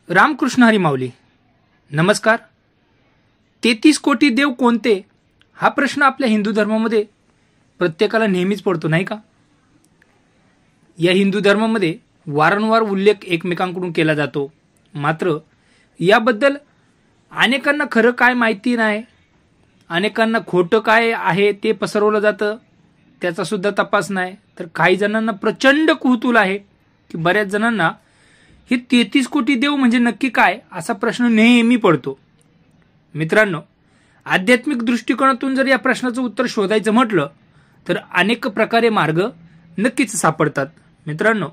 रामकृष्ण हरी माऊली. नमस्कार. 33 कोटी देव कोणते हा प्रश्न आपल्या हिंदू धर्मामध्ये प्रत्येकाला नेहमीच पडतो, नाही का? या हिंदू धर्मामध्ये वारंवार उल्लेख एकमेकांकडून केला जातो. मात्र याबद्दल अनेकांना खरं काय माहिती नाही, अनेकांना खोटं काय आहे ते पसरवलं जातं, त्याचा सुद्धा तपास नाही. तर काही जणांना प्रचंड कुतूहल आहे की बऱ्याच जणांना हे 33 कोटी देव म्हणजे नक्की काय असा प्रश्न नेहमी पडतो. मित्रांनो, आध्यात्मिक दृष्टिकोनातून जर या प्रश्नाचं उत्तर शोधायचं म्हटलं तर अनेक प्रकारे मार्ग नक्कीच सापडतात. मित्रांनो,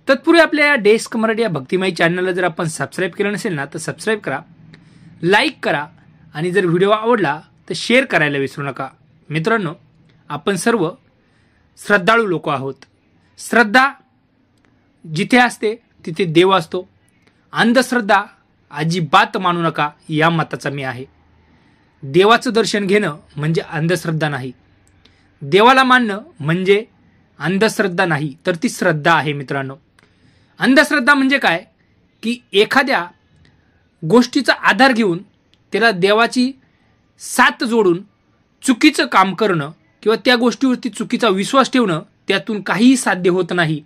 तत्पूर्वी आपल्या या डेस्क मराठी या भक्तिमय चॅनलला जर आपण सबस्क्राईब केलं नसेल ना तर सबस्क्राईब करा, लाईक करा आणि जर व्हिडिओ आवडला तर शेअर करायला विसरू नका. मित्रांनो, आपण सर्व श्रद्धाळू लोक आहोत. श्रद्धा जिथे असते तिथे देव असतो. अंधश्रद्धा अजिबात मानू नका या मताचा मी आहे. देवाचं दर्शन घेणं म्हणजे अंधश्रद्धा नाही. देवाला मानणं म्हणजे अंधश्रद्धा नाही, तर ती श्रद्धा आहे. मित्रांनो, अंधश्रद्धा म्हणजे काय की एखाद्या गोष्टीचा आधार घेऊन त्याला देवाची साथ जोडून चुकीचं काम करणं किंवा त्या गोष्टीवरती चुकीचा विश्वास ठेवणं, त्यातून काहीही साध्य होत नाही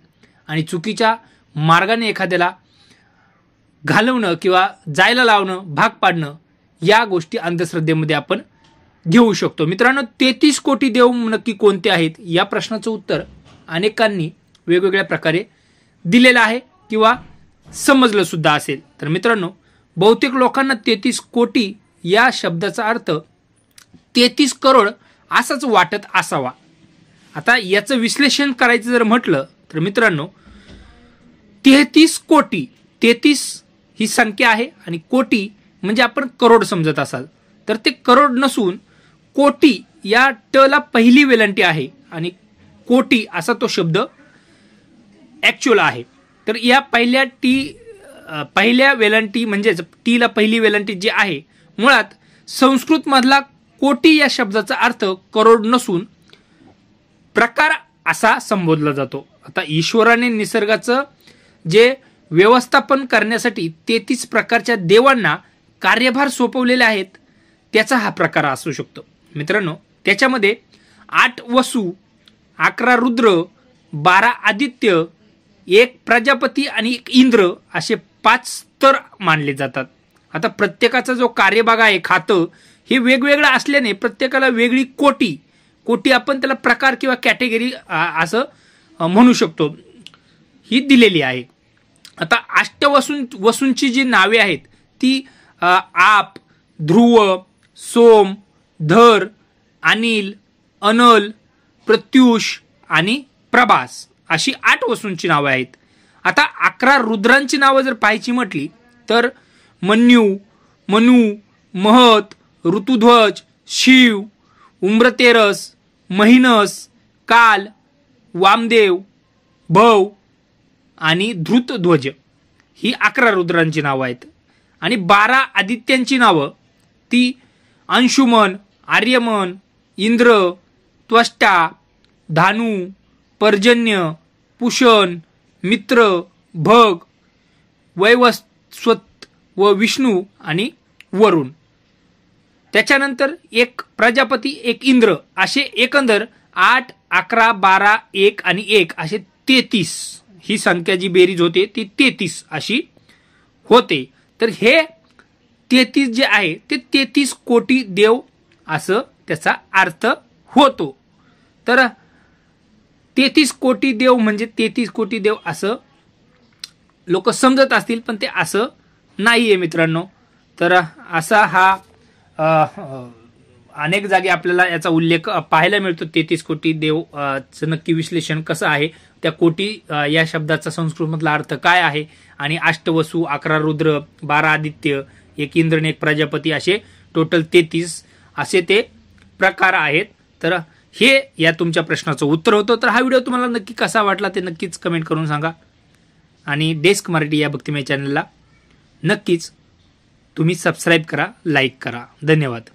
आणि चुकीच्या मार्गाने एखाद्याला घालवणं किंवा जायला लावणं, भाग पाडणं, या गोष्टी अंधश्रद्धेमध्ये आपण घेऊ शकतो. मित्रांनो, 33 कोटी देव नक्की कोणते आहेत या प्रश्नाचं उत्तर अनेकांनी वेगवेगळ्या प्रकारे दिलेलं आहे किंवा समजलं सुद्धा असेल. तर मित्रांनो, बहुतेक लोकांना 33 कोटी या शब्दाचा अर्थ 33 करोड असाच वाटत असावा. आता याचं विश्लेषण करायचं जर म्हटलं तर मित्रांनो, 33 कोटी, 33 ही संख्या आहे आणि कोटी म्हणजे आपण करोड समजत असाल तर ते करोड नसून कोटी या ट ला पहिली वेलांटी आहे आणि कोटी असा तो शब्द ॲक्च्युअल आहे. तर या पहिल्या वेलांटी म्हणजेच टी ला पहिली वेलांटी जी आहे, मुळात संस्कृत मधला कोटी या शब्दाचा अर्थ करोड नसून प्रकार असा संबोधला जातो. आता ईश्वराने निसर्गाचं जे व्यवस्थापन करण्यासाठी 33 प्रकारच्या देवांना कार्यभार सोपवलेले आहेत, त्याचा हा प्रकार असू शकतो. मित्रांनो, त्याच्यामध्ये 8 वसु, 11 रुद्र, 12 आदित्य, 1 प्रजापती आणि 1 इंद्र असे 5 स्तर मानले जातात. आता प्रत्येकाचा जो कार्यभाग आहे, खातं हे वेगवेगळं असल्याने प्रत्येकाला वेगळी कोटी आपण त्याला प्रकार किंवा कॅटेगरी असं म्हणू शकतो, ही दिलेली आहे. आता वसूंची जी नावे आहेत ती आप, ध्रुव, सोम, धर, अनिल, अनल, प्रत्युष आणि प्रभास अशी 8 वसूंची नावं आहेत. आता 11 रुद्रांची नावं जर पाहायची म्हटली तर मन्यू, मनु, महत, ऋतुध्वज, शिव, उम्रतेरस, महिनस, काल, वामदेव, भव आणि धृतध्वज ही 11 रुद्रांची नावं आहेत. आणि 12 आदित्यांची नावं ती अंशुमन, आर्यमन, इंद्र, त्वष्टा, धानु, पर्जन्य, पुषण, मित्र, भग, वैवस्वत व विष्णू आणि वरुण. त्याच्यानंतर 1 प्रजापती, 1 इंद्र असे एकंदर 8, 11, 12, 1 आणि 1 असे 33 ही संख्या जी बेरीज होते ती 33 अशी होते. तर हे 33 जे आहे ते 33 कोटी देव असं त्याचा अर्थ होतो. तर 33 कोटी देव म्हणजे 33 कोटी देव असं लोक समजत असतील, पण ते असं नाहीये मित्रांनो. तर असा हा अनेक जागी आपल्याला याचा उल्लेख पाहायला मिळतो. 33 कोटी देवचं नक्की विश्लेषण कसं आहे, त्या कोटी या शब्दाचा संस्कृतमधला अर्थ काय आहे आणि 8 वसु, 11 रुद्र, 12 आदित्य, 1 इंद्र आणि 1 प्रजापती असे टोटल 33 असे ते प्रकार आहेत. तर हे या तुमच्या प्रश्नाचं उत्तर होतं. तर हा व्हिडिओ तुम्हाला नक्की कसा वाटला ते नक्कीच कमेंट करून सांगा आणि डेस्क मराठी या भक्तिमय चॅनलला नक्कीच तुम्ही सबस्क्राईब करा, लाईक करा. धन्यवाद.